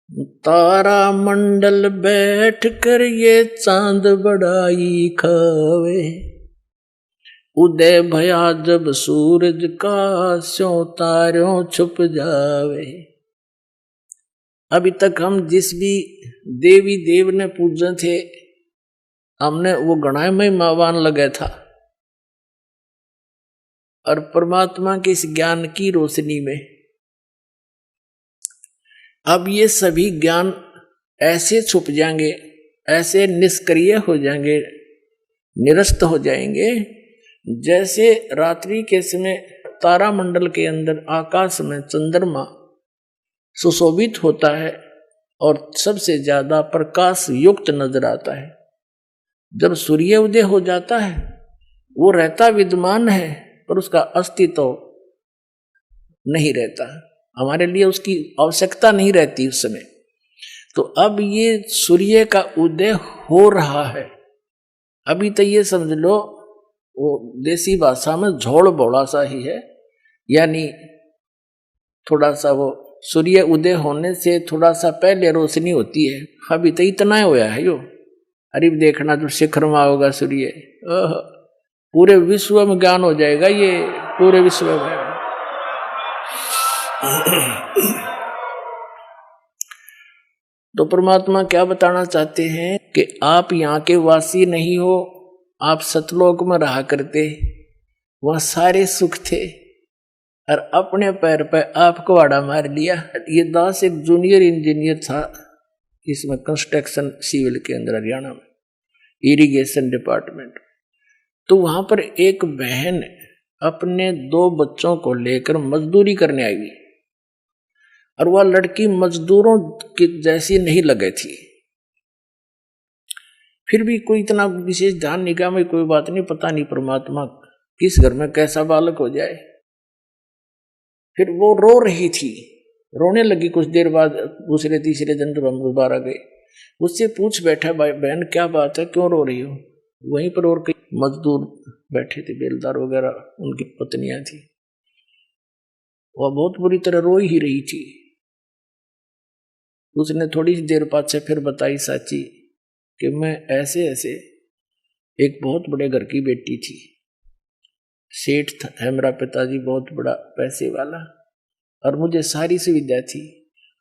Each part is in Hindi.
तारा मंडल बैठ कर ये चांद बड़ाई खावे, उदय भया जब सूरज का स्यों तारों छुप जावे। अभी तक हम जिस भी देवी देव ने पूजे थे, हमने वो गणाय महिमावान लगे था, और परमात्मा के इस ज्ञान की रोशनी में अब ये सभी ज्ञान ऐसे छुप जाएंगे, ऐसे निष्क्रिय हो जाएंगे, निरस्त हो जाएंगे, जैसे रात्रि के समय तारामंडल के अंदर आकाश में चंद्रमा सुशोभित होता है और सबसे ज्यादा प्रकाश युक्त नजर आता है। जब सूर्य उदय हो जाता है, वो रहता विद्यमान है पर उसका अस्तित्व नहीं रहता, हमारे लिए उसकी आवश्यकता नहीं रहती उस समय। तो अब ये सूर्य का उदय हो रहा है। अभी तो ये समझ लो वो देसी भाषा में झोल बोला सा ही है, यानी थोड़ा सा वो सूर्य उदय होने से थोड़ा सा पहले रोशनी होती है। अभी तो इतना होया है यो, अरे देखना जो शिखर में होगा सूर्य, पूरे विश्व में ज्ञान हो जाएगा ये, पूरे विश्व में। तो परमात्मा क्या बताना चाहते हैं कि आप यहाँ के वासी नहीं हो, आप सतलोक में रहा करते, वहां सारे सुख थे, और अपने पैर पर आपको आड़ा मार लिया। ये दास एक जूनियर इंजीनियर था इसमें, कंस्ट्रक्शन सिविल के अंदर, हरियाणा में इरिगेशन डिपार्टमेंट। तो वहां पर एक बहन अपने 2 बच्चों को लेकर मजदूरी करने आई हुई, और वह लड़की मजदूरों की जैसी नहीं लगे थी। फिर भी कोई इतना विशेष ध्यान निगाह में कोई बात नहीं, पता नहीं परमात्मा किस घर में कैसा बालक हो जाए। फिर वो रो रही थी, रोने लगी। कुछ देर बाद दूसरे तीसरे दिन जब हम दोबारा गए, उससे पूछ बैठा, बहन क्या बात है, क्यों रो रही हो? वहीं पर और कई मजदूर बैठे थे, बेलदार वगैरह, उनकी पत्नियां थी। वह बहुत बुरी तरह रो ही रही थी। उसने थोड़ी देर बाद से फिर बताई साची कि मैं ऐसे ऐसे एक बहुत बड़े घर की बेटी थी, सेठ है मेरा पिताजी, बहुत बड़ा पैसे वाला, और मुझे सारी सुविधा थी,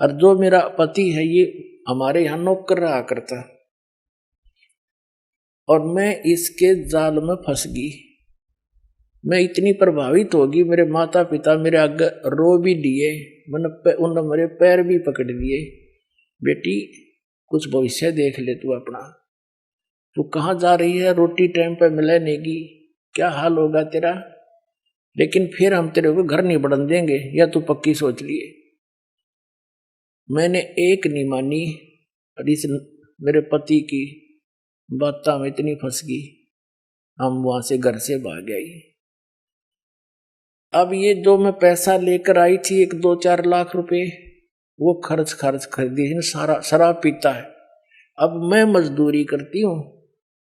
और जो मेरा पति है ये हमारे यहाँ नौकर रहा करता, और मैं इसके जाल में फंस गई। मैं इतनी प्रभावित होगी, मेरे माता पिता मेरे आगे रो भी दिए, उन्होंने मेरे पैर भी पकड़ लिए, बेटी कुछ भविष्य देख ले तू अपना, तू कहाँ जा रही है, रोटी टाइम पे मिले नहीं, क्या हाल होगा तेरा, लेकिन फिर हम तेरे को घर नहीं बढ़न देंगे, या तू पक्की सोच लिए। मैंने एक नहीं मानी, और इस मेरे पति की बात में इतनी फंस गई, हम वहां से घर से भाग गए। अब ये जो मैं पैसा लेकर आई थी, 1-2-4 लाख रुपए, वो खर्च कर दिए, सारा शराब पीता है। अब मैं मजदूरी करती हूँ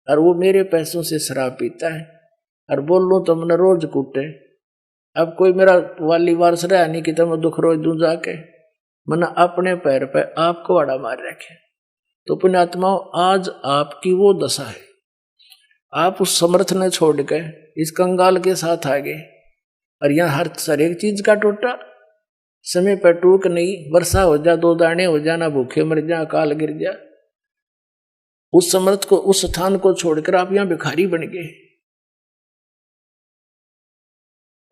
और वो मेरे पैसों से शराब पीता है, और बोल लो तो मैंने रोज कूटे। अब कोई मेरा वाली वारस रहा नहीं कि मैं दुख रोज दूं जाके, मैंने अपने पैर पर आपको आड़ा मार रखे। तो पुण्यात्माओं, आज आपकी वो दशा है, आप उस समर्थ ने छोड़ के इस कंगाल के साथ आ गए, और यहाँ हर एक चीज का टोटा, समय पर टूक नहीं, वर्षा हो जा 2 दाने हो जा, ना भूखे मर जा, अकाल गिर जा। उस समर्थ को, उस स्थान को छोड़कर आप यहाँ भिखारी बन गए,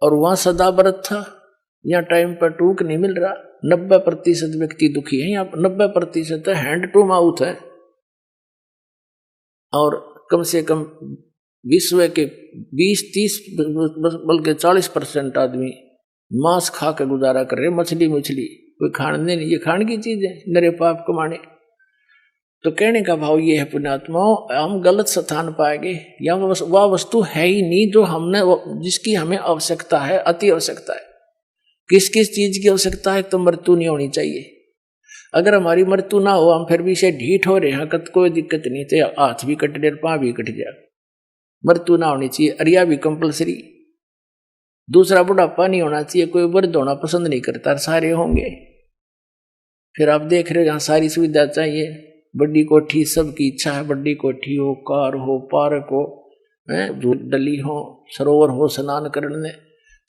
और वहां सदा व्रत था, यहाँ टाइम पर टूक नहीं मिल रहा। 90% व्यक्ति दुखी है, यहाँ 90% हैंड टू माउथ है, और कम से कम विश्व के 20-30 बल्कि 40% आदमी मांस खा के गुजारा कर रहे, मछली कोई खाने नहीं, ये खाने की चीज है, नरे पाप कमाने। तो कहने का भाव ये है पुण्यात्माओं, हम गलत स्थान पाएंगे, या वह वस्तु है ही नहीं जो हमने, जिसकी हमें आवश्यकता है, अति आवश्यकता है। किस किस चीज की आवश्यकता है? तो मृत्यु नहीं होनी चाहिए। अगर हमारी मृत्यु ना हो, हम फिर भी से ढीठ हो रहे हैं, कोई दिक्कत नहीं, तो हाथ भी कट जाए, पाँव भी कट जाए, मृत्यु ना होनी चाहिए। अरिया भी कंपलसरी। दूसरा, बुढ़ापा नहीं होना चाहिए, कोई वृद्ध होना पसंद नहीं करता, सारे होंगे। फिर आप देख रहे हो यहाँ सारी सुविधा चाहिए, बड़ी कोठी, सबकी इच्छा है बड़ी कोठी हो, कार हो, पार्क हो, डली हो, सरोवर हो स्नान करने।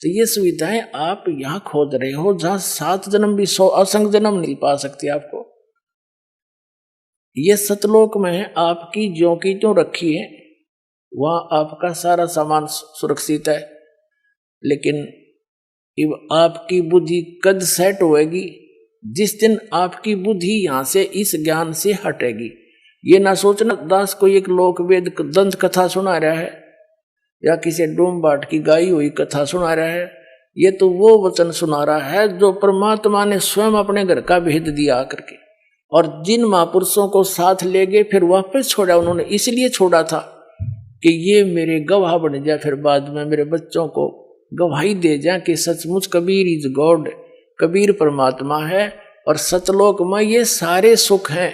तो ये सुविधाएं आप यहाँ खोज रहे हो जहाँ 7 जन्म भी 100 असंख्य जन्म नहीं पा सकती आपको। ये सतलोक में है, आपकी ज्यों की त्यों रखी है, वहां आपका सारा सामान सुरक्षित है। लेकिन आपकी बुद्धि कद सेट होएगी जिस दिन आपकी बुद्धि यहां से इस ज्ञान से हटेगी। ये ना सोचना दास कोई एक लोक वेद दंत कथा सुना रहा है या किसी डोम बाट की गाई हुई कथा सुना रहा है। ये तो वो वचन सुना रहा है जो परमात्मा ने स्वयं अपने घर का भेद दिया आकर के, और जिन महापुरुषों को साथ ले गए फिर वापस छोड़ा। उन्होंने इसलिए छोड़ा था कि ये मेरे गवाह बन जाए, फिर बाद में मेरे बच्चों को गवाही दे जाए कि सचमुच कबीर इज गॉड, कबीर परमात्मा है और सतलोक में ये सारे सुख हैं।